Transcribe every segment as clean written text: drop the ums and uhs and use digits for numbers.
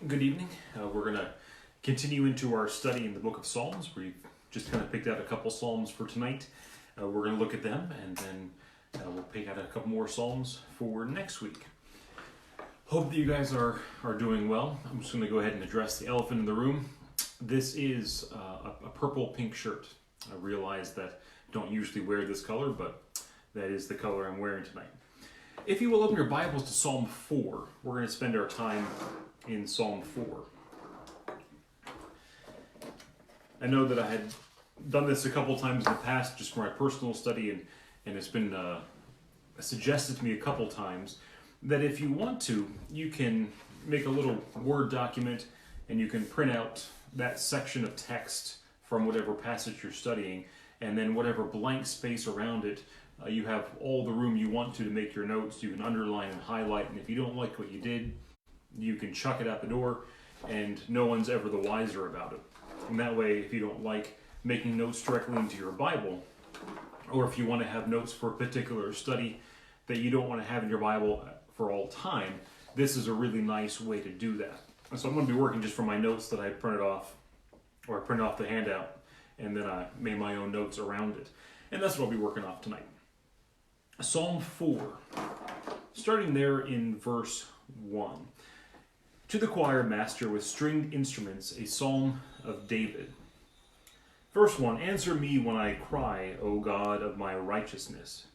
Good evening. We're going to continue into our study in the book of Psalms. We've just kind of picked out a couple Psalms for tonight. We're going to look at them, and then we'll pick out a couple more Psalms for next week. Hope that you guys are doing well. I'm just going to go ahead and address the elephant in the room. This is a purple-pink shirt. I realize that I don't usually wear this color, but that is the color I'm wearing tonight. If you will open your Bibles to Psalm 4, we're going to spend our time in Psalm 4. I know that I had done this a couple times in the past just for my personal study, and it's been suggested to me a couple times that if you want to, you can make a little Word document and you can print out that section of text from whatever passage you're studying, and then whatever blank space around it, you have all the room you want to make your notes. You can underline and highlight, and if you don't like what you did, you can chuck it out the door, and no one's ever the wiser about it. And that way, if you don't like making notes directly into your Bible, or if you want to have notes for a particular study that you don't want to have in your Bible for all time, this is a really nice way to do that. And so I'm going to be working just from my notes that I printed off, or I printed off the handout, and then I made my own notes around it. And that's what I'll be working off tonight. Psalm 4, starting there in verse 1. To the choir master with stringed instruments, a psalm of David. Verse 1, answer me when I cry, O God of my righteousness.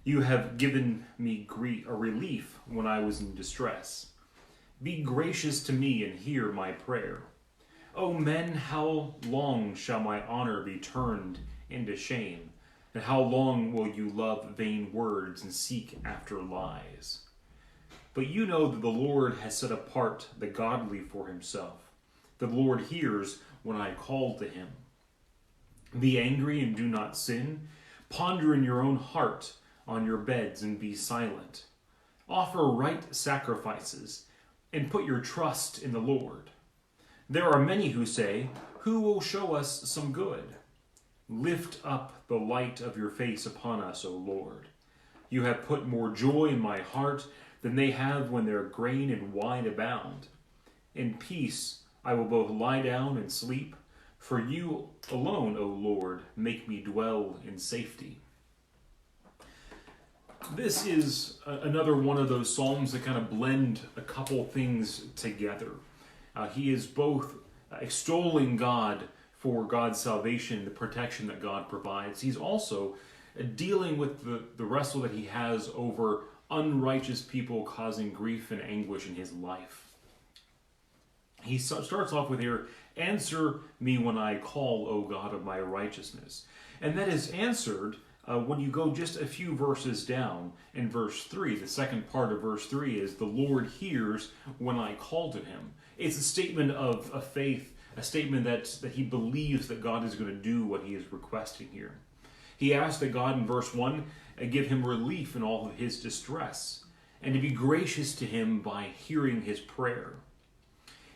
You have given me a relief when I was in distress. Be gracious to me and hear my prayer. O men, how long shall my honor be turned into shame? And how long will you love vain words and seek after lies? But you know that the Lord has set apart the godly for himself. The Lord hears when I call to him. Be angry and do not sin. Ponder in your own heart on your beds and be silent. Offer right sacrifices and put your trust in the Lord. There are many who say, who will show us some good? Lift up the light of your face upon us, O Lord. You have put more joy in my heart than they have when their grain and wine abound. In peace I will both lie down and sleep, for you alone, O Lord, make me dwell in safety. This is another one of those psalms that kind of blend a couple things together. He is both extolling God for God's salvation, the protection that God provides. He's also dealing with the wrestle that he has over unrighteous people causing grief and anguish in his life. He starts off with here, answer me when I call, O God of my righteousness. And that is answered when you go just a few verses down in verse 3. The second part of verse 3 is, the Lord hears when I call to him. It's a statement of faith, a statement that he believes that God is going to do what he is requesting here. He asks that God in verse 1 give him relief in all of his distress, and to be gracious to him by hearing his prayer.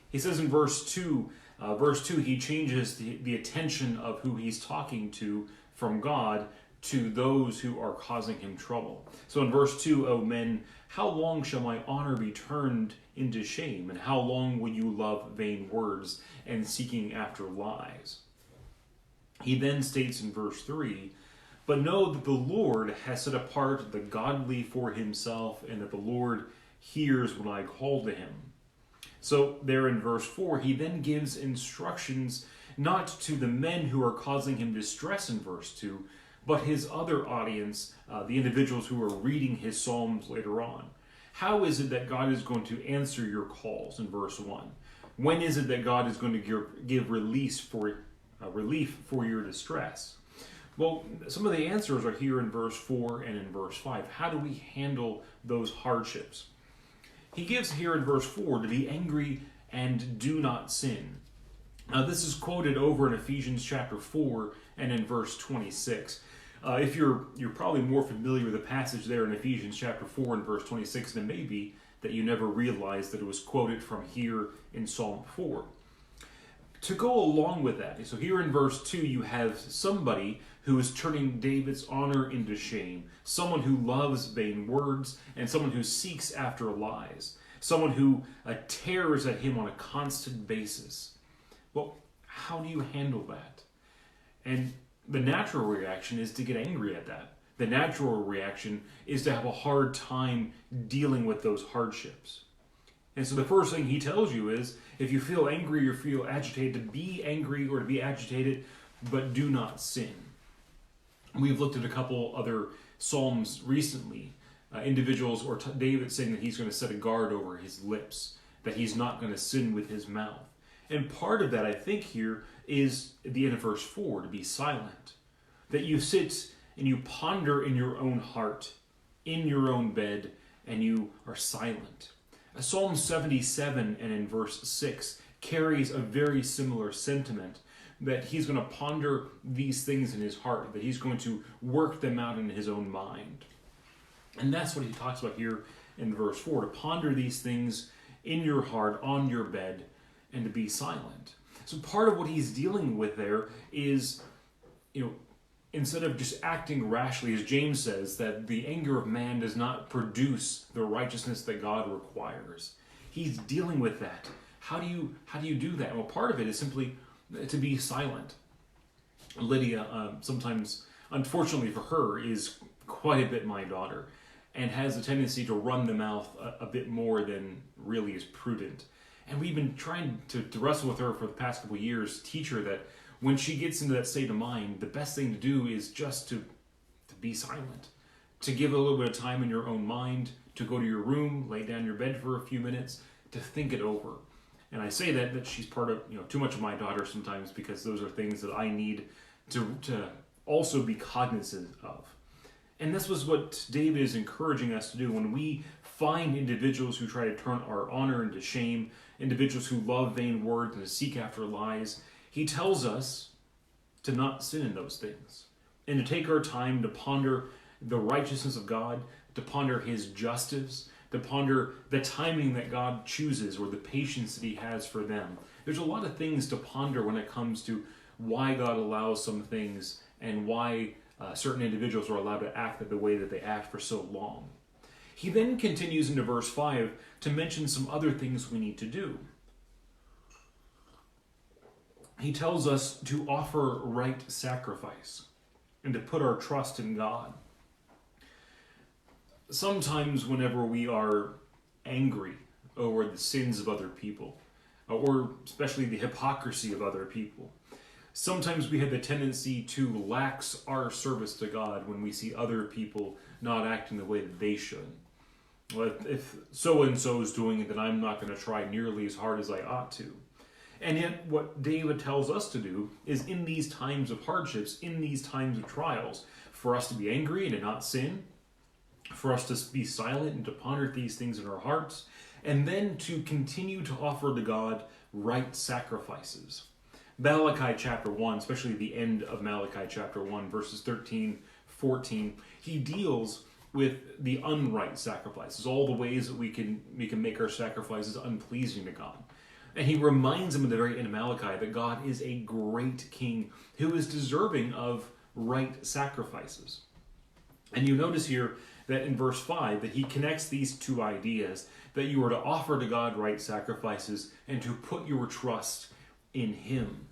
He says in verse 2, he changes the attention of who he's talking to from God to those who are causing him trouble. So in verse 2, O men, how long shall my honor be turned into shame? And how long will you love vain words and seeking after lies? He then states in verse 3, but know that the Lord has set apart the godly for himself, and that the Lord hears when I call to him. So there in verse 4, he then gives instructions not to the men who are causing him distress in verse 2, but his other audience, the individuals who are reading his psalms later on. How is it that God is going to answer your calls in verse 1? When is it that God is going to give relief for your distress? Well, some of the answers are here in verse 4 and in verse 5. How do we handle those hardships? He gives here in verse 4 to be angry and do not sin. Now, this is quoted over in Ephesians chapter 4 and in verse 26. If you're probably more familiar with the passage there in Ephesians chapter 4 and verse 26, and it may be that you never realized that it was quoted from here in Psalm 4. To go along with that, so here in verse 2 you have somebody who is turning David's honor into shame, someone who loves vain words, and someone who seeks after lies. someone who tears at him on a constant basis. Well, how do you handle that? And the natural reaction is to get angry at that. The natural reaction is to have a hard time dealing with those hardships. And so the first thing he tells you is, if you feel angry or feel agitated, to be angry or to be agitated, but do not sin. We've looked at a couple other Psalms recently. Individuals, or David saying that he's going to set a guard over his lips, that he's not going to sin with his mouth. And part of that, I think, here is at the end of verse 4, to be silent. That you sit and you ponder in your own heart, in your own bed, and you are silent. Psalm 77 and in verse 6 carries a very similar sentiment, that he's going to ponder these things in his heart, that he's going to work them out in his own mind. And that's what he talks about here in verse 4, to ponder these things in your heart, on your bed, and to be silent. So part of what he's dealing with there is, instead of just acting rashly, as James says, that the anger of man does not produce the righteousness that God requires. He's dealing with that. How do you do that? Well, part of it is simply to be silent. Lydia, sometimes, unfortunately for her, is quite a bit my daughter, and has a tendency to run the mouth a bit more than really is prudent. And we've been trying to wrestle with her for the past couple of years, teach her that when she gets into that state of mind, the best thing to do is just to be silent, to give a little bit of time in your own mind, to go to your room, lay down in your bed for a few minutes, to think it over. And I say that she's part of, too much of my daughter sometimes, because those are things that I need to also be cognizant of. And this was what David is encouraging us to do when we find individuals who try to turn our honor into shame, individuals who love vain words and to seek after lies. He tells us to not sin in those things, and to take our time to ponder the righteousness of God, to ponder his justice, to ponder the timing that God chooses, or the patience that he has for them. There's a lot of things to ponder when it comes to why God allows some things and why certain individuals are allowed to act the way that they act for so long. He then continues into verse 5 to mention some other things we need to do. He tells us to offer right sacrifice and to put our trust in God. Sometimes whenever we are angry over the sins of other people, or especially the hypocrisy of other people, sometimes we have the tendency to lax our service to God when we see other people not acting the way that they should. Well, if so-and-so is doing it, then I'm not going to try nearly as hard as I ought to. And yet what David tells us to do is, in these times of hardships, in these times of trials, for us to be angry and to not sin, for us to be silent and to ponder these things in our hearts, and then to continue to offer to God right sacrifices. Malachi chapter 1, especially the end of Malachi chapter 1, verses 13, 14, he deals with the unright sacrifices, all the ways that we can make our sacrifices unpleasing to God. And he reminds them at the very end of Malachi that God is a great king who is deserving of right sacrifices. And you notice here that in verse 5 that he connects these two ideas, that you are to offer to God right sacrifices and to put your trust in him.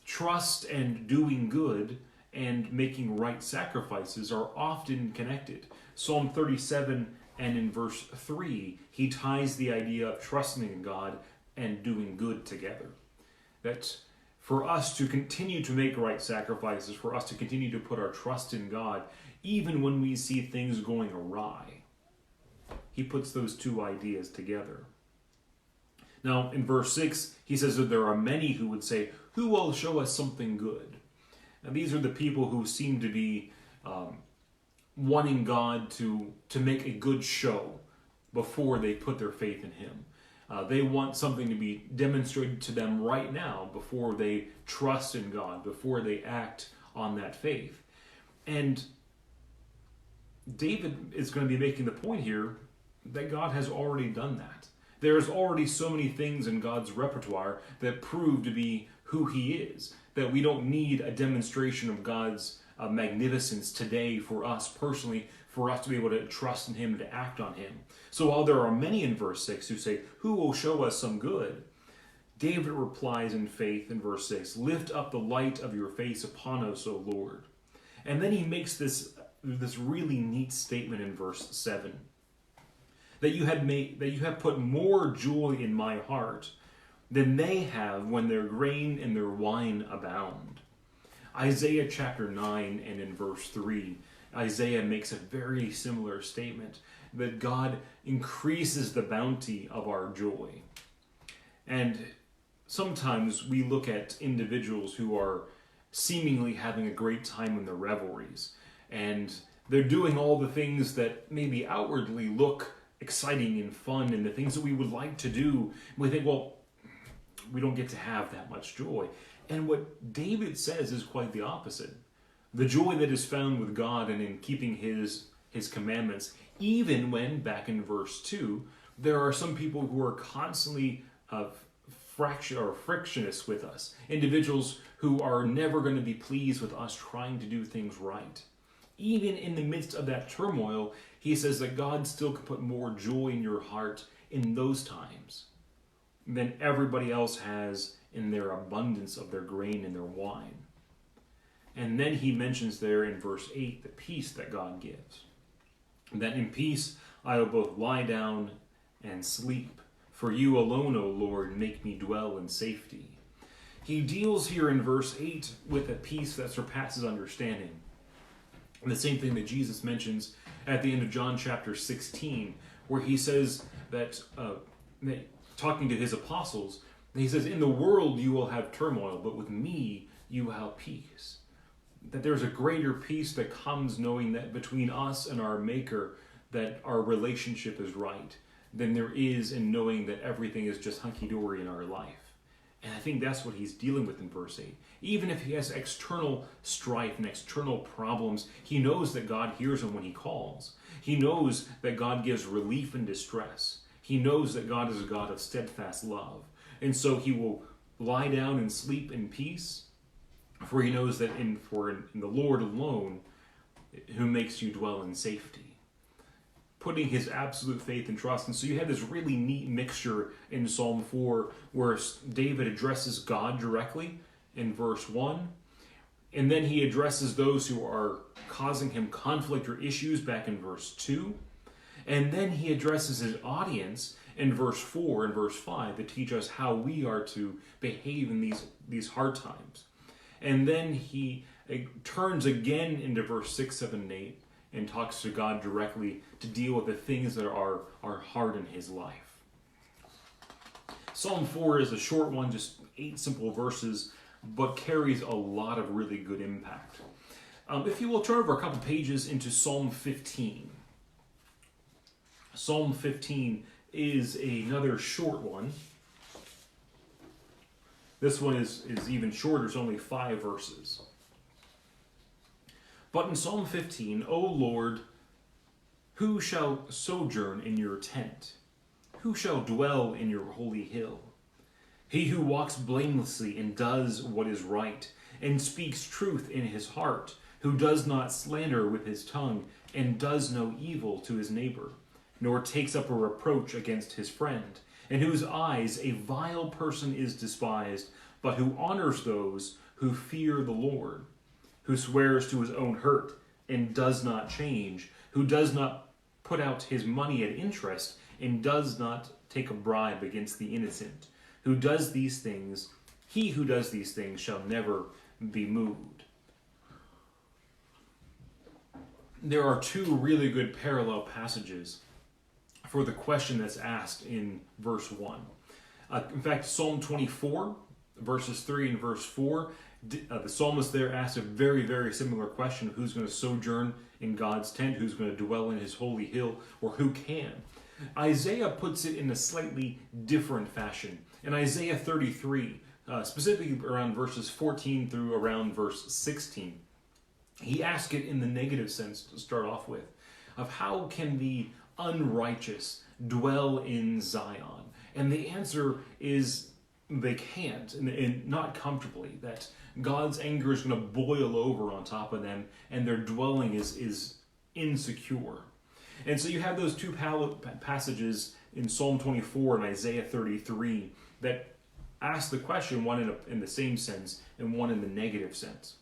Trust and doing good and making right sacrifices are often connected. Psalm 37 and in verse 3, he ties the idea of trusting in God and doing good together. That for us to continue to make right sacrifices, for us to continue to put our trust in God, even when we see things going awry, he puts those two ideas together. Now, in verse 6, he says that there are many who would say, "Who will show us something good?" Now, these are the people who seem to be wanting God to make a good show before they put their faith in him. They want something to be demonstrated to them right now before they trust in God, before they act on that faith. And David is going to be making the point here that God has already done that. There's already so many things in God's repertoire that prove to be who he is, that we don't need a demonstration of God's magnificence today for us personally, for us to be able to trust in him and to act on him. So while there are many in verse 6 who say, "Who will show us some good?" David replies in faith in verse 6, "Lift up the light of your face upon us, O Lord." And then he makes this really neat statement in verse 7, that you have put more joy in my heart than they have when their grain and their wine abound. Isaiah chapter 9 and in verse 3, Isaiah makes a very similar statement, that God increases the bounty of our joy. And sometimes we look at individuals who are seemingly having a great time in their revelries, and they're doing all the things that maybe outwardly look exciting and fun and the things that we would like to do. We think, well, we don't get to have that much joy. And what David says is quite the opposite. The joy that is found with God and in keeping his commandments, even when, back in verse 2, there are some people who are constantly frictionous with us, individuals who are never going to be pleased with us trying to do things right. Even in the midst of that turmoil, he says that God still can put more joy in your heart in those times than everybody else has in their abundance of their grain and their wine. And then he mentions there in verse 8 the peace that God gives. That in peace I will both lie down and sleep. For you alone, O Lord, make me dwell in safety. He deals here in verse 8 with a peace that surpasses understanding. And the same thing that Jesus mentions at the end of John chapter 16, where he says that, talking to his apostles, he says, "In the world you will have turmoil, but with me you will have peace." That there's a greater peace that comes knowing that between us and our Maker, that our relationship is right, than there is in knowing that everything is just hunky-dory in our life. And I think that's what he's dealing with in verse 8. Even if he has external strife and external problems, he knows that God hears him when he calls. He knows that God gives relief in distress. He knows that God is a God of steadfast love. And so he will lie down and sleep in peace, for he knows that in the Lord alone, who makes you dwell in safety. Putting his absolute faith and trust. And so you have this really neat mixture in Psalm 4 where David addresses God directly in verse 1. And then he addresses those who are causing him conflict or issues back in verse 2. And then he addresses his audience in verse 4 and verse 5 to teach us how we are to behave in these hard times. And then he turns again into verse 6, 7, and 8 and talks to God directly to deal with the things that are hard in his life. Psalm 4 is a short one, just 8 simple verses, but carries a lot of really good impact. If you will turn over a couple pages into Psalm 15. Psalm 15 is another short one. This one is even shorter, it's only 5 verses. But in Psalm 15, O Lord, who shall sojourn in your tent? Who shall dwell in your holy hill? He who walks blamelessly and does what is right, and speaks truth in his heart, who does not slander with his tongue, and does no evil to his neighbor, nor takes up a reproach against his friend, in whose eyes a vile person is despised, but who honors those who fear the Lord, who swears to his own hurt and does not change, who does not put out his money at interest and does not take a bribe against the innocent, who does these things, he who does these things shall never be moved. There are 2 really good parallel passages for the question that's asked in verse 1. In fact, Psalm 24, verses 3 and verse 4, the psalmist there asks a very, very similar question of who's going to sojourn in God's tent, who's going to dwell in his holy hill, or who can. Isaiah puts it in a slightly different fashion. In Isaiah 33, specifically around verses 14 through around verse 16, he asks it in the negative sense to start off with, of how can the unrighteous dwell in Zion? And the answer is they can't, and not comfortably, that God's anger is going to boil over on top of them, and their dwelling is insecure. And so you have those two passages in Psalm 24 and Isaiah 33 that ask the question, one in the same sense and one in the negative sense.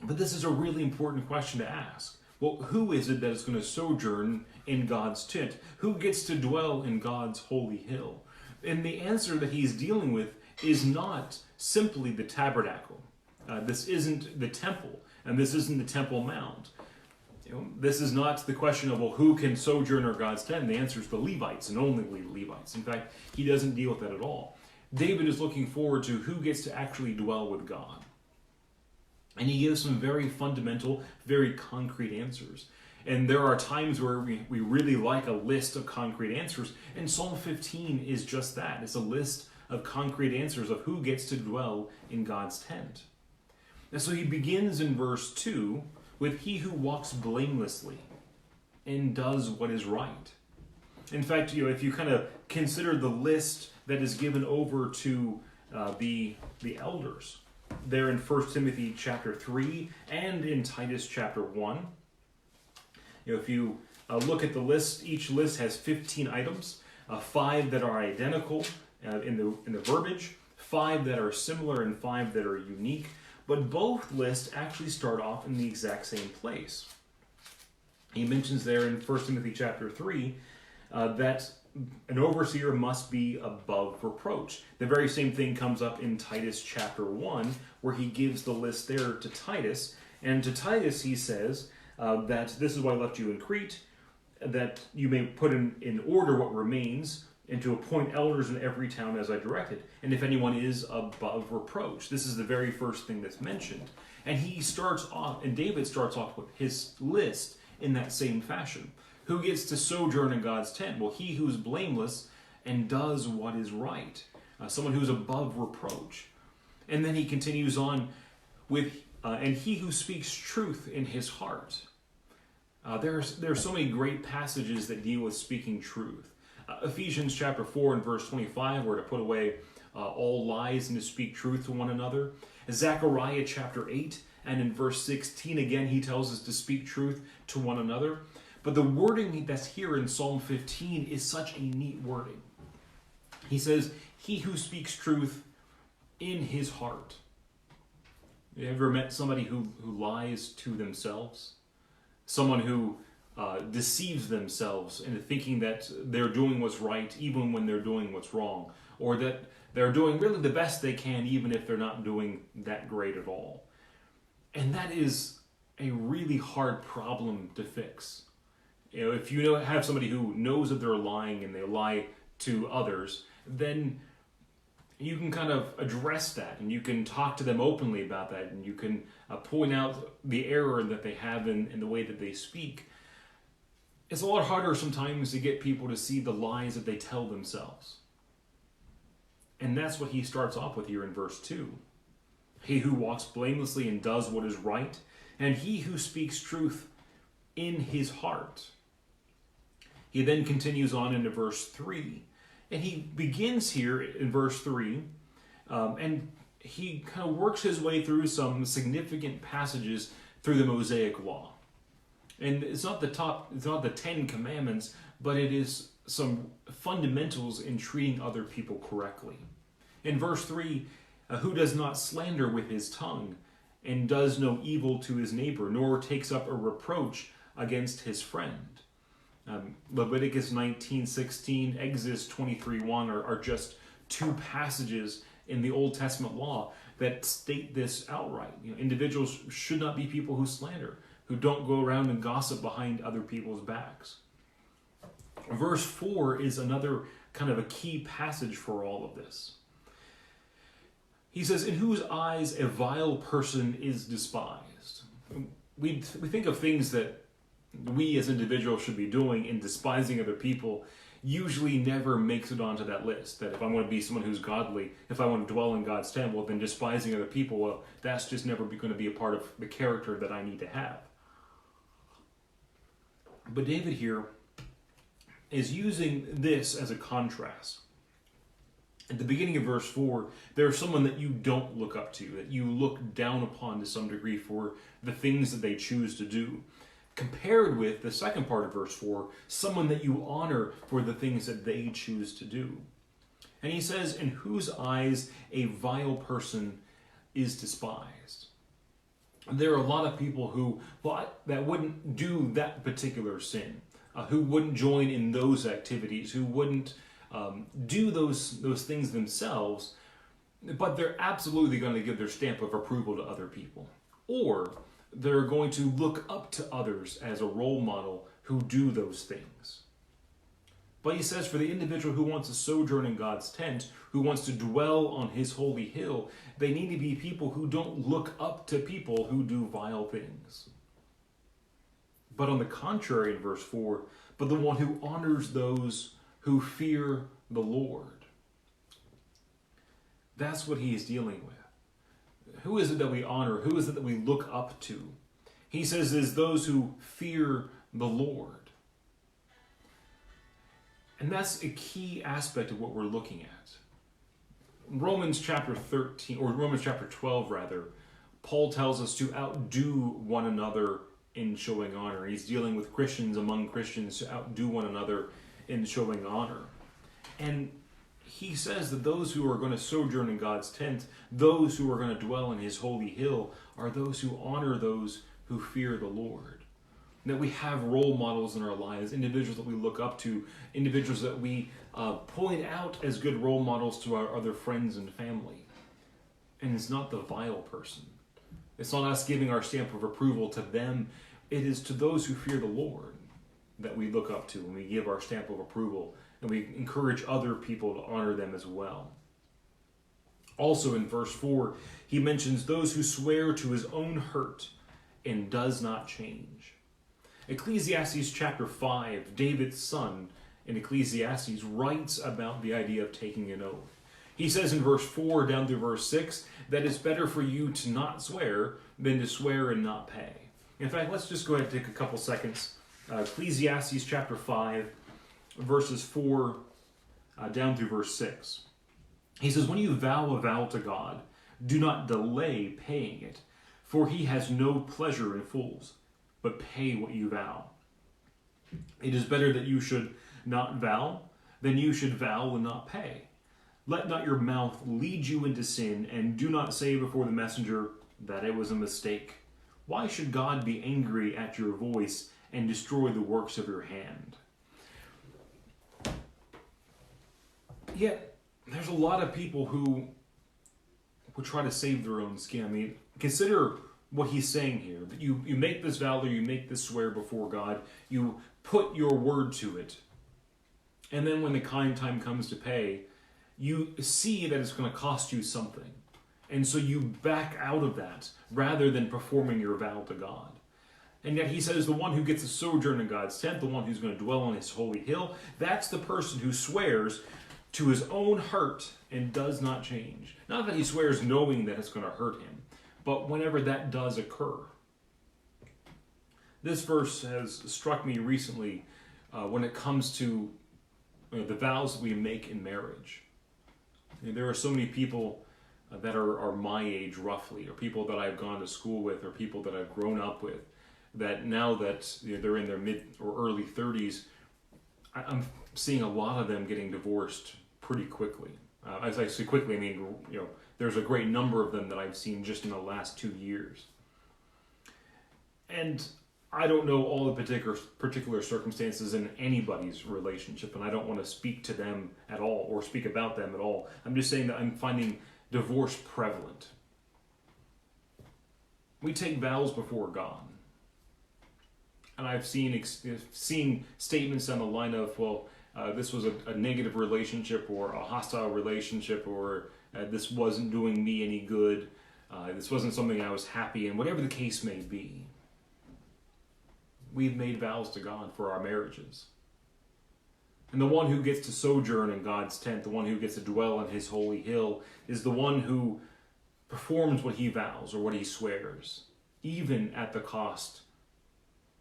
But this is a really important question to ask. Well, who is it that is going to sojourn in God's tent? Who gets to dwell in God's holy hill? And the answer that he's dealing with is not simply the tabernacle. This isn't the temple, and this isn't the Temple Mount. This is not the question of, well, who can sojourn in God's tent? The answer is the Levites, and only the Levites. In fact, he doesn't deal with that at all. David is looking forward to who gets to actually dwell with God. And he gives some very fundamental, very concrete answers. And there are times where we really like a list of concrete answers, and Psalm 15 is just that. It's a list of concrete answers of who gets to dwell in God's tent. And so he begins in verse 2 with he who walks blamelessly and does what is right. In fact, if you kind of consider the list that is given over to the elders, there in 1 Timothy chapter 3 and in Titus chapter 1, if you look at the list, each list has 15 items, 5 that are identical in the verbiage, 5 that are similar, and 5 that are unique. But both lists actually start off in the exact same place. He mentions there in 1 Timothy chapter 3 that an overseer must be above reproach. The very same thing comes up in Titus chapter 1, where he gives the list there to Titus. And to Titus he says that this is why I left you in Crete, that you may put in order what remains, and to appoint elders in every town as I directed. And if anyone is above reproach. This is the very first thing that's mentioned. And David starts off with his list in that same fashion. Who gets to sojourn in God's tent? Well, he who's blameless and does what is right. Someone who's above reproach. And then he continues on with, and he who speaks truth in his heart. There are so many great passages that deal with speaking truth. Ephesians chapter 4 and verse 25, we're to put away all lies and to speak truth to one another. Zechariah chapter 8 and in verse 16, again, he tells us to speak truth to one another. But the wording that's here in Psalm 15 is such a neat wording. He says, he who speaks truth in his heart. You ever met somebody who lies to themselves? Someone who deceives themselves into thinking that they're doing what's right even when they're doing what's wrong, or that they're doing really the best they can even if they're not doing that great at all. And that is a really hard problem to fix. If you have somebody who knows that they're lying and they lie to others, then you can kind of address that and you can talk to them openly about that, and you can point out the error that they have in the way that they speak. It's a lot harder sometimes to get people to see the lies that they tell themselves. And that's what he starts off with here in verse 2. He who walks blamelessly and does what is right, and he who speaks truth in his heart. He then continues on into verse 3. And he begins here in verse 3, and he kind of works his way through some significant passages through the Mosaic Law. And it's not the 10 Commandments, but it is some fundamentals in treating other people correctly. In verse 3, who does not slander with his tongue, and does no evil to his neighbor, nor takes up a reproach against his friend. Leviticus 19:16, Exodus 23:1 are just two passages in the Old Testament law that state this outright. Individuals should not be people who slander, who don't go around and gossip behind other people's backs. Verse 4 is another kind of a key passage for all of this. He says, in whose eyes a vile person is despised. We think of things that we as individuals should be doing in despising other people, usually never makes it onto that list. That if I want to be someone who's godly, if I want to dwell in God's temple, then despising other people, well, that's just never going to be a part of the character that I need to have. But David here is using this as a contrast. At the beginning of verse 4, there's someone that you don't look up to, that you look down upon to some degree for the things that they choose to do. compared with the second part of verse 4, someone that you honor for the things that they choose to do. And he says, in whose eyes a vile person is despised. There are a lot of people who, that wouldn't do that particular sin, who wouldn't join in those activities, who wouldn't do those things themselves, but they're absolutely going to give their stamp of approval to other people. Or they're going to look up to others as a role model who do those things. But he says for the individual who wants to sojourn in God's tent, who wants to dwell on his holy hill, they need to be people who don't look up to people who do vile things. But on the contrary, in verse 4, but the one who honors those who fear the Lord. That's what he is dealing with. Who is it that we honor? Who is it that we look up to? He says it is those who fear the Lord. And that's a key aspect of what we're looking at. In Romans chapter 13, or Romans chapter 12 rather, Paul tells us to outdo one another in showing honor. He's dealing with Christians among Christians to outdo one another in showing honor. And he says that those who are going to sojourn in God's tent, those who are going to dwell in his holy hill, are those who honor those who fear the Lord. That we have role models in our lives, individuals that we look up to, individuals that we point out as good role models to our other friends and family. And it's not the vile person. It's not us giving our stamp of approval to them. It is to those who fear the Lord that we look up to and we give our stamp of approval, and we encourage other people to honor them as well. Also in verse 4, he mentions those who swear to his own hurt and does not change. Ecclesiastes chapter 5, David's son in Ecclesiastes writes about the idea of taking an oath. He says in verse 4 down through verse 6 that it's better for you to not swear than to swear and not pay. In fact, let's just go ahead and take a couple seconds. Ecclesiastes chapter 5, verses 4 down through verse 6. He says, when you vow a vow to God, do not delay paying it, for he has no pleasure in fools, but pay what you vow. It is better that you should not vow than you should vow and not pay. Let not your mouth lead you into sin, and do not say before the messenger that it was a mistake. Why should God be angry at your voice and destroy the works of your hand? Yet, there's a lot of people who would try to save their own skin. I mean, consider what he's saying here. That you make this vow or you make this swear before God, you put your word to it, and then when the time comes to pay, you see that it's going to cost you something, and so you back out of that rather than performing your vow to God. And yet he says the one who gets a sojourn in God's tent, the one who's going to dwell on his holy hill, that's the person who swears to his own hurt and does not change. Not that he swears knowing that it's going to hurt him, but whenever that does occur. This verse has struck me recently when it comes to the vows that we make in marriage. There are so many people that are my age roughly, or people that I've gone to school with, or people that I've grown up with, that now that they're in their mid or early 30s, I'm seeing a lot of them getting divorced pretty quickly. As I say quickly, I mean, there's a great number of them that I've seen just in the last 2 years. And I don't know all the particular circumstances in anybody's relationship, and I don't want to speak to them at all or speak about them at all. I'm just saying that I'm finding divorce prevalent. We take vows before God. And I've seen statements on the line of, well, this was a negative relationship or a hostile relationship, or this wasn't doing me any good. This wasn't something I was happy in, whatever the case may be. We've made vows to God for our marriages. And the one who gets to sojourn in God's tent, the one who gets to dwell on his holy hill, is the one who performs what he vows or what he swears, even at the cost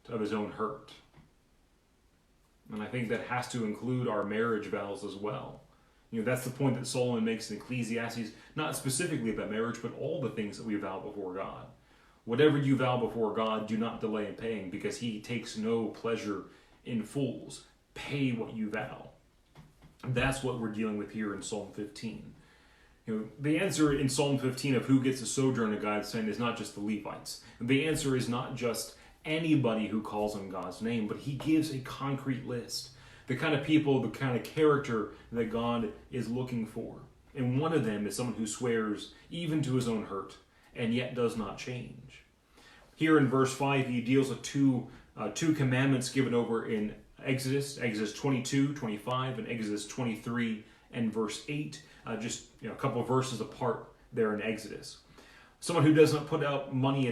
of his own hurt. And I think that has to include our marriage vows as well. That's the point that Solomon makes in Ecclesiastes, not specifically about marriage, but all the things that we vow before God. Whatever you vow before God, do not delay in paying, because he takes no pleasure in fools. Pay what you vow. That's what we're dealing with here in Psalm 15. The answer in Psalm 15 of who gets to sojourn in God's tent is not just the Levites. The answer is not just anybody who calls on God's name, but he gives a concrete list. The kind of people, the kind of character that God is looking for. And one of them is someone who swears even to his own hurt and yet does not change. Here in verse 5, he deals with two commandments given over in Exodus 22, 25, and Exodus 23 and verse 8, just a couple of verses apart there in Exodus. Someone who does not put out money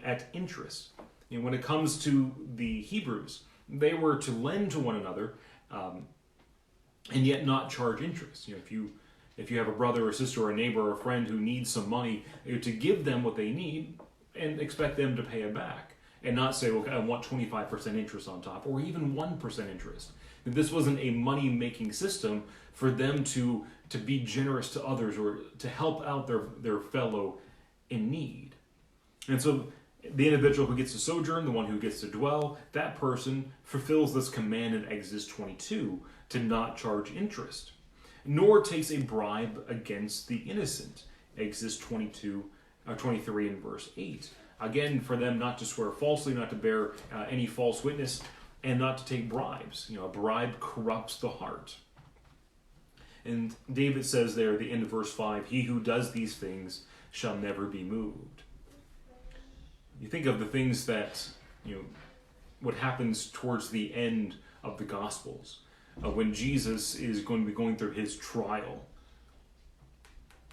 at interest. When it comes to the Hebrews, they were to lend to one another and yet not charge interest. If you have a brother or sister or a neighbor or a friend who needs some money, to give them what they need and expect them to pay it back. And not say, well, I want 25% interest on top, or even 1% interest. This wasn't a money-making system for them to be generous to others or to help out their fellow in need. And so the individual who gets to sojourn, the one who gets to dwell, that person fulfills this command in Exodus 22 to not charge interest, nor takes a bribe against the innocent. Exodus 23 and verse 8. Again, for them not to swear falsely, not to bear any false witness, and not to take bribes. A bribe corrupts the heart. And David says there at the end of verse 5, he who does these things shall never be moved. You think of the things that, what happens towards the end of the Gospels, when Jesus is going to be going through his trial.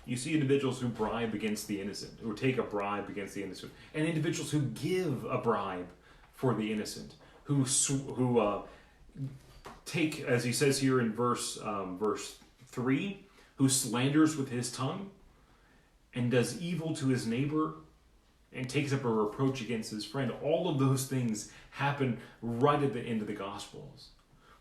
You see individuals who bribe against the innocent, or take a bribe against the innocent, and individuals who give a bribe for the innocent, who take, as he says here in verse 3, who slanders with his tongue and does evil to his neighbor and takes up a reproach against his friend. All of those things happen right at the end of the Gospels,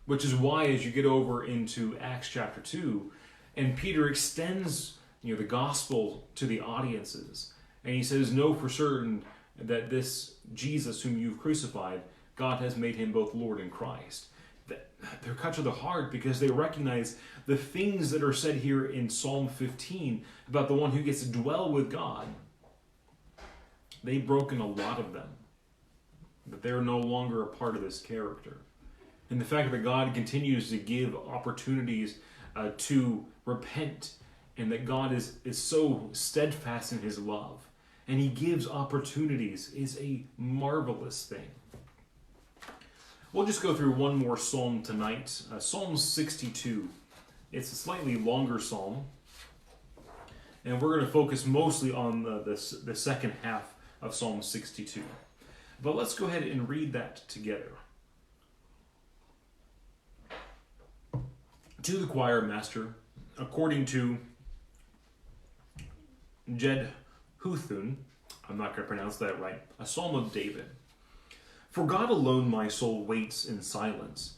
which is why as you get over into Acts chapter 2, and Peter extends the gospel to the audiences. And he says, know for certain that this Jesus whom you've crucified, God has made him both Lord and Christ. They're cut to the heart because they recognize the things that are said here in Psalm 15 about the one who gets to dwell with God. They've broken a lot of them. But they're no longer a part of this character. And the fact that God continues to give opportunities to repent, and that God is so steadfast in his love, and he gives opportunities, is a marvelous thing. We'll just go through one more psalm tonight, Psalm 62. It's a slightly longer psalm, and we're going to focus mostly on the second half of Psalm 62. But let's go ahead and read that together. To the choir master, according to Jeduthun, I'm not going to pronounce that right, a psalm of David. For God alone my soul waits in silence.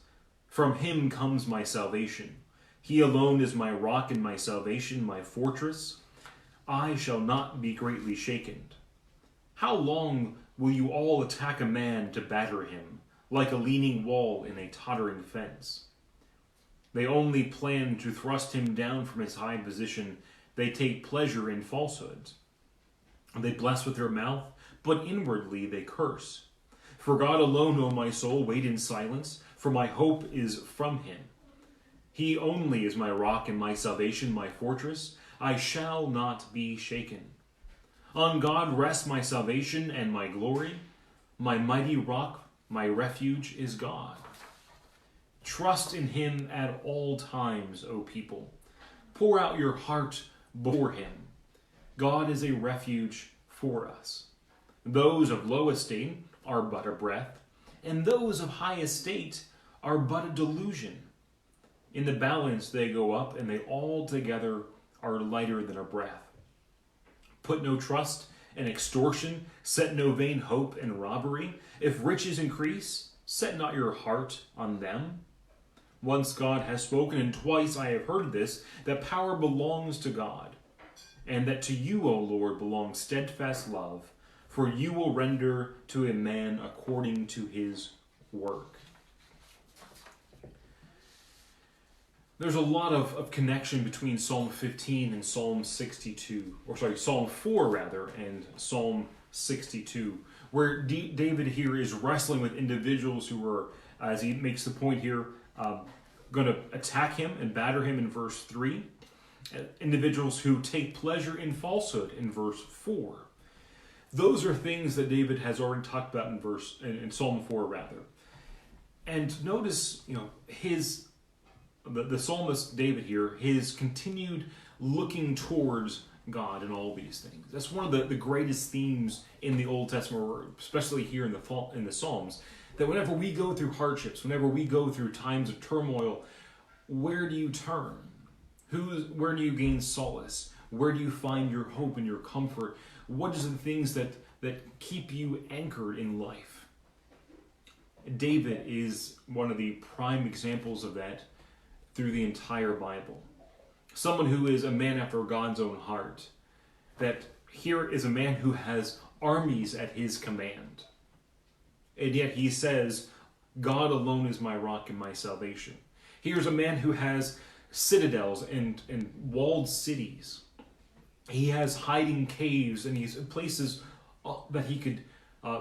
From him comes my salvation. He alone is my rock and my salvation, my fortress. I shall not be greatly shaken. How long will you all attack a man to batter him, like a leaning wall in a tottering fence? They only plan to thrust him down from his high position. They take pleasure in falsehoods. They bless with their mouth, but inwardly they curse. For God alone, O my soul, wait in silence, for my hope is from him. He only is my rock and my salvation, my fortress. I shall not be shaken. On God rests my salvation and my glory. My mighty rock, my refuge is God. Trust in him at all times, O people. Pour out your heart before him. God is a refuge for us. Those of low estate are but a breath, and those of high estate are but a delusion. In the balance they go up, and they all together are lighter than a breath. Put no trust in extortion, set no vain hope in robbery. If riches increase, set not your heart on them. Once God has spoken, and twice I have heard this, that power belongs to God, and that to you, O Lord, belongs steadfast love. for you will render to a man according to his work. There's a lot of connection between Psalm 15 and Psalm 62, Psalm 4 rather, and Psalm 62, where David here is wrestling with individuals who are, as he makes the point here, going to attack him and batter him in verse 3. Individuals who take pleasure in falsehood in verse 4. Those are things that David has already talked about in Psalm 4 rather. And notice, the psalmist David here, his continued looking towards God in all these things. That's one of the greatest themes in the Old Testament, or especially here in the Psalms, that whenever we go through hardships, whenever we go through times of turmoil, where do you turn? Where do you gain solace? Where do you find your hope and your comfort? What is the things that keep you anchored in life? David is one of the prime examples of that through the entire Bible. Someone who is a man after God's own heart. That here is a man who has armies at his command. And yet he says, God alone is my rock and my salvation. Here's a man who has citadels and walled cities. He has hiding caves and he's places that he could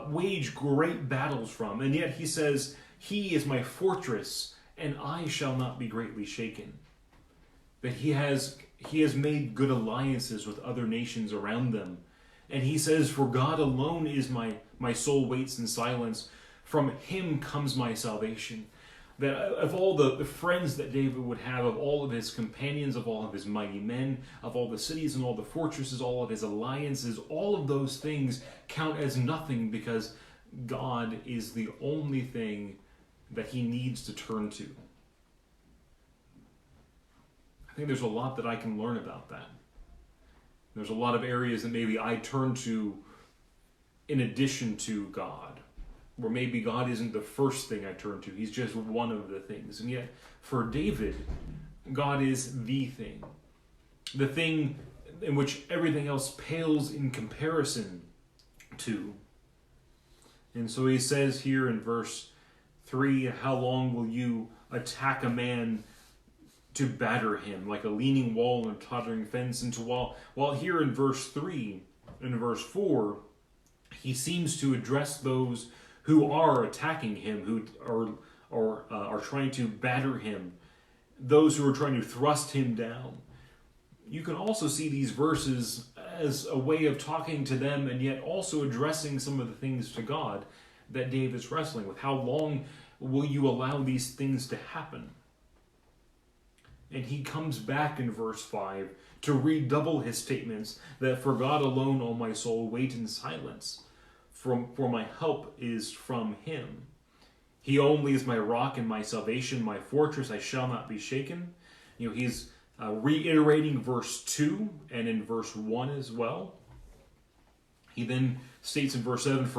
wage great battles from. And yet he says, he is my fortress and I shall not be greatly shaken. That he has made good alliances with other nations around them. And he says, for God alone is my soul waits in silence. From him comes my salvation. That of all the friends that David would have, of all of his companions, of all of his mighty men, of all the cities and all the fortresses, all of his alliances, all of those things count as nothing because God is the only thing that he needs to turn to. I think there's a lot that I can learn about that. There's a lot of areas that maybe I turn to in addition to God, where maybe God isn't the first thing I turn to. He's just one of the things. And yet, for David, God is the thing in which everything else pales in comparison to. And so he says here in verse 3, how long will you attack a man to batter him, like a leaning wall and a tottering fence into wall? While here in verse 3 and verse 4, he seems to address those who are attacking him, who are trying to batter him, those who are trying to thrust him down. You can also see these verses as a way of talking to them and yet also addressing some of the things to God that David's wrestling with. How long will you allow these things to happen? And he comes back in verse 5 to redouble his statements that for God alone, O my soul, wait in silence. For my help is from him. He only is my rock and my salvation, my fortress, I shall not be shaken. He's reiterating verse 2 and in verse 1 as well. He then states in verse 7,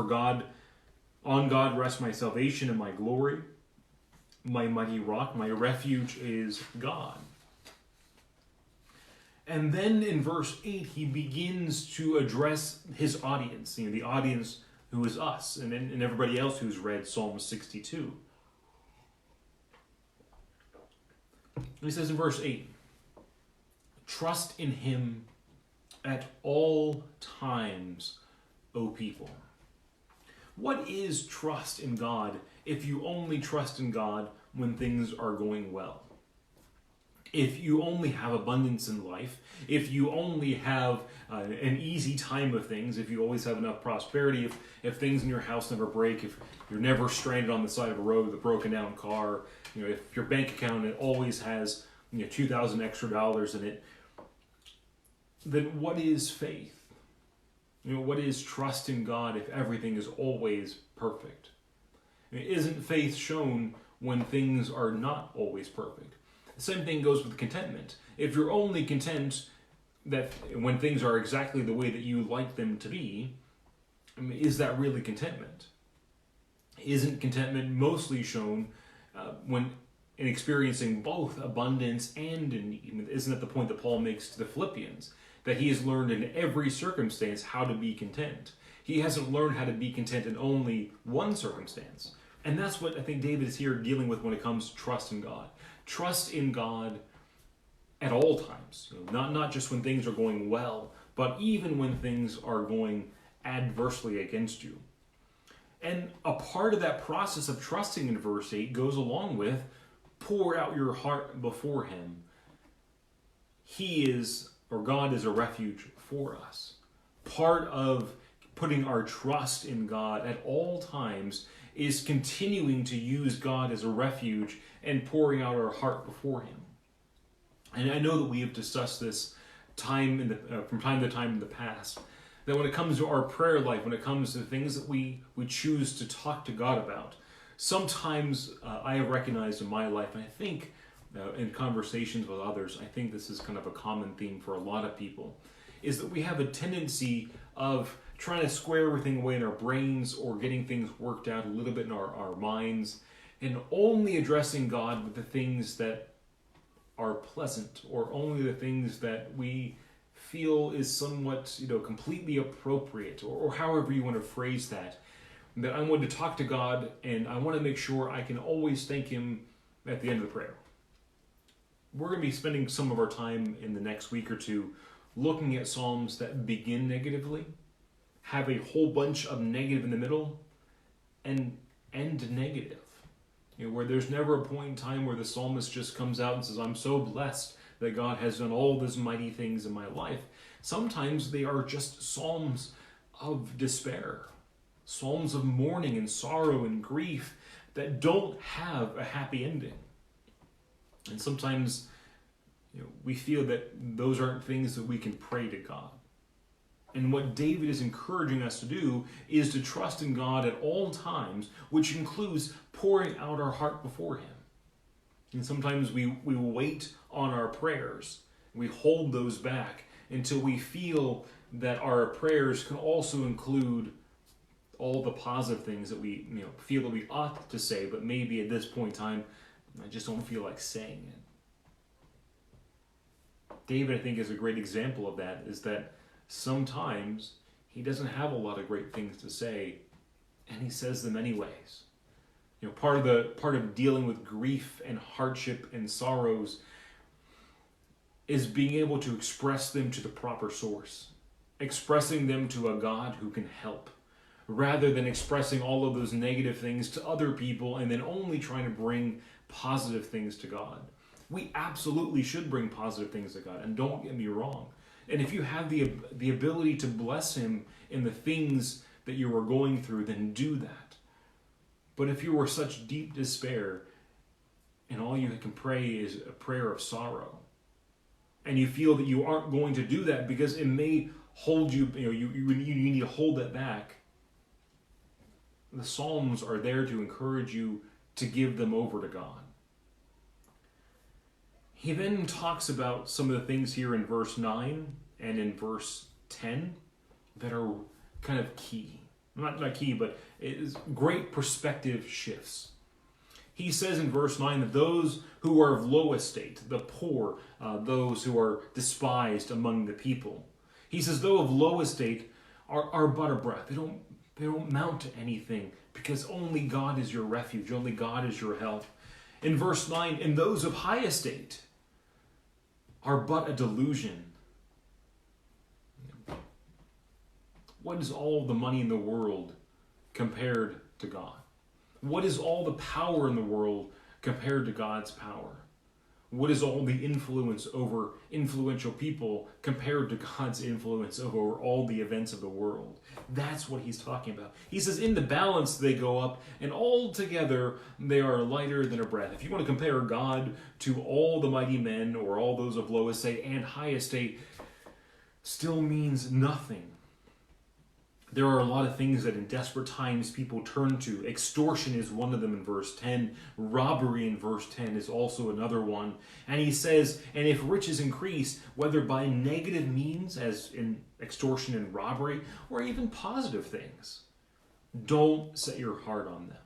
on God rests my salvation and my glory. My mighty rock, my refuge is God. And then in verse 8, he begins to address his audience, the audience who is us, and everybody else who's read Psalm 62. He says in verse 8, trust in him at all times, O people. What is trust in God if you only trust in God when things are going well? If you only have abundance in life, if you only have an easy time of things, if you always have enough prosperity, if things in your house never break, if you're never stranded on the side of a road with a broken down car, if your bank account always has $2,000 extra in it, then what is faith? What is trust in God if everything is always perfect? Isn't faith shown when things are not always perfect? The same thing goes with contentment. If you're only content that when things are exactly the way that you like them to be, is that really contentment? Isn't contentment mostly shown when in experiencing both abundance and in need? Isn't that the point that Paul makes to the Philippians? that he has learned in every circumstance how to be content. He hasn't learned how to be content in only one circumstance. And that's what I think David is here dealing with when it comes to trust in God. Trust in God at all times. Not just when things are going well, but even when things are going adversely against you. And a part of that process of trusting in verse 8 goes along with pour out your heart before him. He is, or God is, a refuge for us. Part of putting our trust in God at all times is continuing to use God as a refuge and pouring out our heart before him. And I know that we have discussed this from time to time in the past, that when it comes to our prayer life, when it comes to things that we choose to talk to God about, sometimes I have recognized in my life, and I think in conversations with others, I think this is kind of a common theme for a lot of people, is that we have a tendency of trying to square everything away in our brains or getting things worked out a little bit in our minds, and only addressing God with the things that are pleasant, or only the things that we feel is somewhat, completely appropriate, or however you want to phrase that. That I want to talk to God, and I want to make sure I can always thank him at the end of the prayer. We're going to be spending some of our time in the next week or two looking at Psalms that begin negatively, have a whole bunch of negative in the middle, and end negative. Where there's never a point in time where the psalmist just comes out and says, I'm so blessed that God has done all these mighty things in my life. Sometimes they are just psalms of despair, psalms of mourning and sorrow and grief that don't have a happy ending. And sometimes we feel that those aren't things that we can pray to God. And what David is encouraging us to do is to trust in God at all times, which includes pouring out our heart before him. And sometimes we wait on our prayers. We hold those back until we feel that our prayers can also include all the positive things that we feel that we ought to say, but maybe at this point in time, I just don't feel like saying it. David, I think, is a great example of that, is that sometimes he doesn't have a lot of great things to say, and he says them anyways. Part of dealing with grief and hardship and sorrows is being able to express them to the proper source, expressing them to a God who can help, rather than expressing all of those negative things to other people and then only trying to bring positive things to God. We absolutely should bring positive things to God, and don't get me wrong. And if you have the ability to bless him in the things that you are going through, then do that. But if you are such deep despair, and all you can pray is a prayer of sorrow, and you feel that you aren't going to do that because it may hold you, you need to hold it back, the Psalms are there to encourage you to give them over to God. He then talks about some of the things here in verse 9 and in verse 10 that are kind of key. Not key, but it is great perspective shifts. He says in verse 9 that those who are of low estate, the poor, those who are despised among the people, he says, though of low estate, are but a breath. They don't mount to anything, because only God is your refuge, only God is your help. In verse 9, and those of high estate are but a delusion. What is all the money in the world compared to God? What is all the power in the world compared to God's power? What is all the influence over influential people compared to God's influence over all the events of the world? That's what he's talking about. He says, in the balance they go up, and altogether they are lighter than a breath. If you want to compare God to all the mighty men, or all those of low estate and high estate, still means nothing. There are a lot of things that in desperate times people turn to. Extortion is one of them in verse 10. Robbery in verse 10 is also another one. And he says, and if riches increase, whether by negative means, as in extortion and robbery, or even positive things, don't set your heart on them.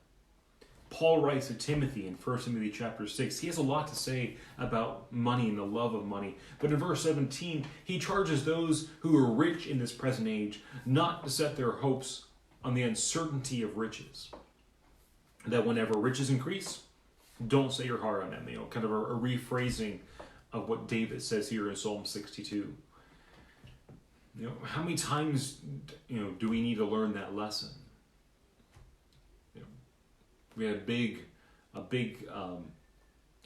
Paul writes to Timothy in 1 Timothy chapter 6. He has a lot to say about money and the love of money. But in verse 17, he charges those who are rich in this present age not to set their hopes on the uncertainty of riches. That whenever riches increase, don't set your heart on them. Kind of a rephrasing of what David says here in Psalm 62. How many times do we need to learn that lesson? We had a big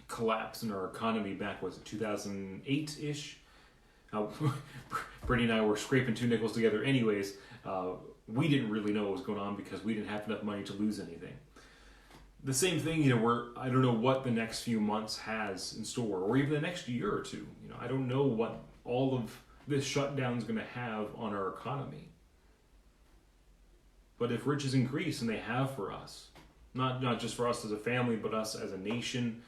collapse in our economy back, was it 2008-ish? Brittany and I were scraping two nickels together anyways. We didn't really know what was going on because we didn't have enough money to lose anything. The same thing, where I don't know what the next few months has in store, or even the next year or two. I don't know what all of this shutdown is going to have on our economy. But if riches increase, and they have for us, not just for us as a family, but us as a nation,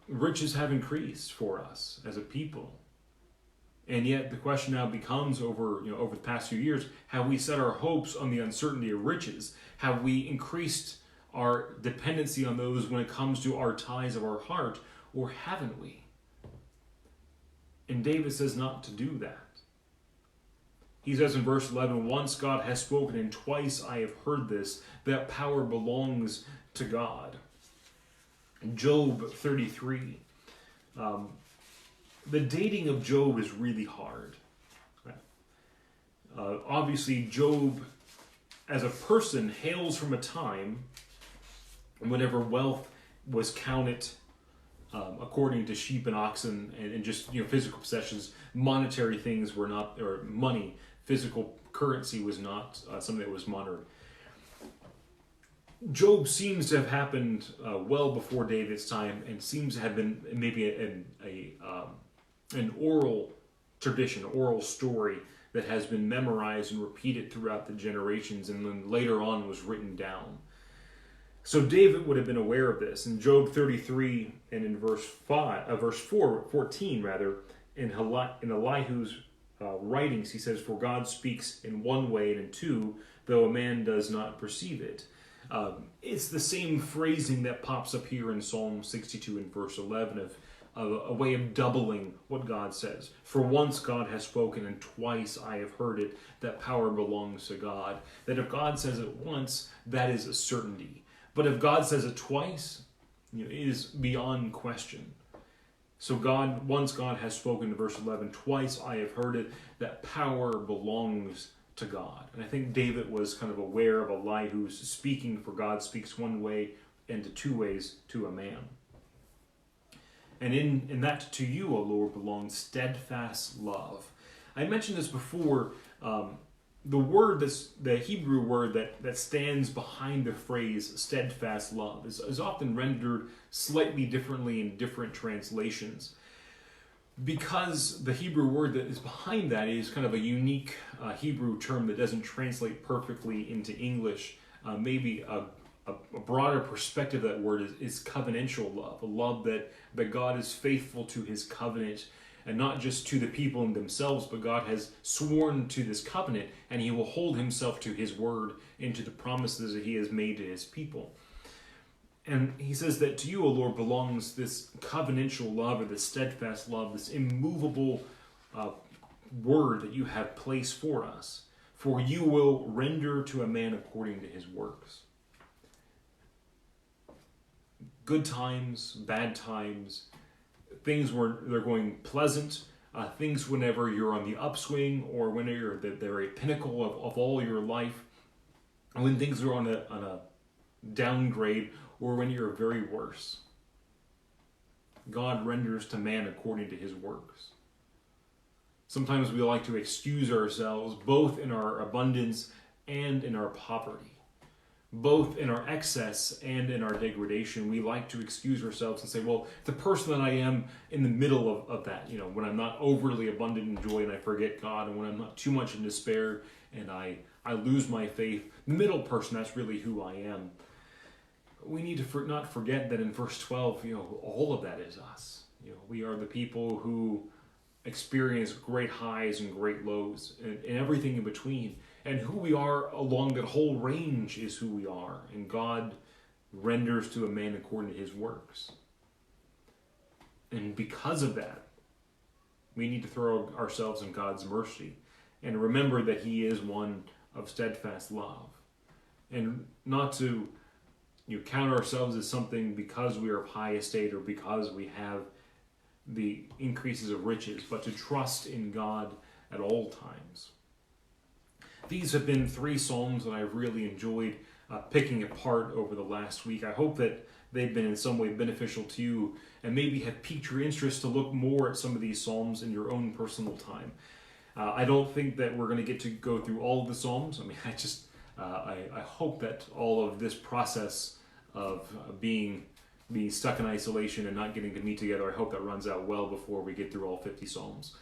riches have increased for us as a people. And yet the question now becomes over the past few years, have we set our hopes on the uncertainty of riches? Have we increased our dependency on those when it comes to our ties of our heart, or haven't we? And David says not to do that. He says in verse 11, once God has spoken and twice I have heard this, that power belongs to God. Job 33. The dating of Job is really hard. Obviously, Job, as a person, hails from a time whenever wealth was counted according to sheep and oxen and just physical possessions. Monetary things were not, or money, physical currency was not something that was monitored. Job seems to have happened well before David's time, and seems to have been maybe an oral tradition, oral story that has been memorized and repeated throughout the generations, and then later on was written down. So David would have been aware of this. In Job 33 and in verse 14 rather, in Elihu's writings, he says, for God speaks in one way and in two, though a man does not perceive it. It's the same phrasing that pops up here in Psalm 62 and verse 11 of a way of doubling what God says. For once God has spoken and twice I have heard it, that power belongs to God. That if God says it once, that is a certainty. But if God says it twice, it is beyond question. So once God has spoken in verse 11, twice I have heard it, that power belongs to God. And I think David was kind of aware of Elihu's speaking, for God speaks one way and to two ways to a man. And in that to you, O Lord, belongs steadfast love. I mentioned this before. The Hebrew word that stands behind the phrase steadfast love is often rendered slightly differently in different translations. Because the Hebrew word that is behind that is kind of a unique Hebrew term that doesn't translate perfectly into English. Maybe a broader perspective of that word is covenantal love, a love that God is faithful to his covenant, and not just to the people in themselves, but God has sworn to this covenant, and he will hold himself to his word and to the promises that he has made to his people. And he says that to you, O Lord, belongs this covenantal love, or this steadfast love, this immovable word that you have placed for us. For you will render to a man according to his works. Good times, bad times, things where they're going pleasant, things whenever you're on the upswing, or when you're at the very pinnacle of all your life, and when things are on a downgrade, or when you're very worse. God renders to man according to his works. Sometimes we like to excuse ourselves both in our abundance and in our poverty. Both in our excess and in our degradation, we like to excuse ourselves and say, well, the person that I am in the middle of that, when I'm not overly abundant in joy and I forget God, and when I'm not too much in despair and I lose my faith, the middle person, that's really who I am. We need to not forget that in verse 12, all of that is us. We are the people who experience great highs and great lows and everything in between. And who we are along that whole range is who we are. And God renders to a man according to his works. And because of that, we need to throw ourselves in God's mercy and remember that he is one of steadfast love. And not to count ourselves as something because we are of high estate or because we have the increases of riches, but to trust in God at all times. These have been 3 psalms that I've really enjoyed picking apart over the last week. I hope that they've been in some way beneficial to you and maybe have piqued your interest to look more at some of these psalms in your own personal time. I don't think that we're going to get to go through all of the psalms. I mean, I hope that all of this process of being stuck in isolation and not getting to meet together, I hope that runs out well before we get through all 50 psalms.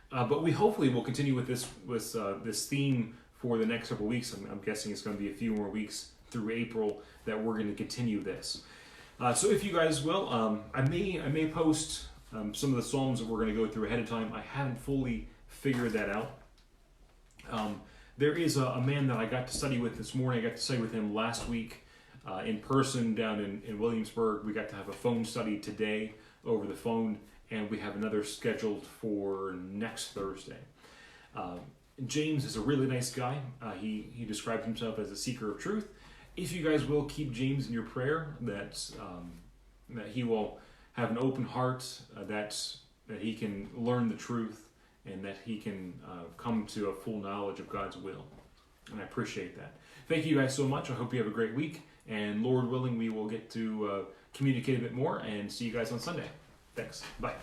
But we hopefully will continue with this theme for the next couple weeks. I'm guessing it's going to be a few more weeks through April that we're going to continue this. So if you guys will, I may post some of the psalms that we're going to go through ahead of time. I haven't fully figured that out. There is a man that I got to study with this morning. I got to study with him last week in person down in Williamsburg. We got to have a phone study today over the phone, and we have another scheduled for next Thursday. James is a really nice guy. He describes himself as a seeker of truth. If you guys will keep James in your prayer, that he will have an open heart, that he can learn the truth, and that he can come to a full knowledge of God's will. And I appreciate that. Thank you guys so much. I hope you have a great week. And Lord willing, we will get to communicate a bit more and see you guys on Sunday. Thanks. Bye.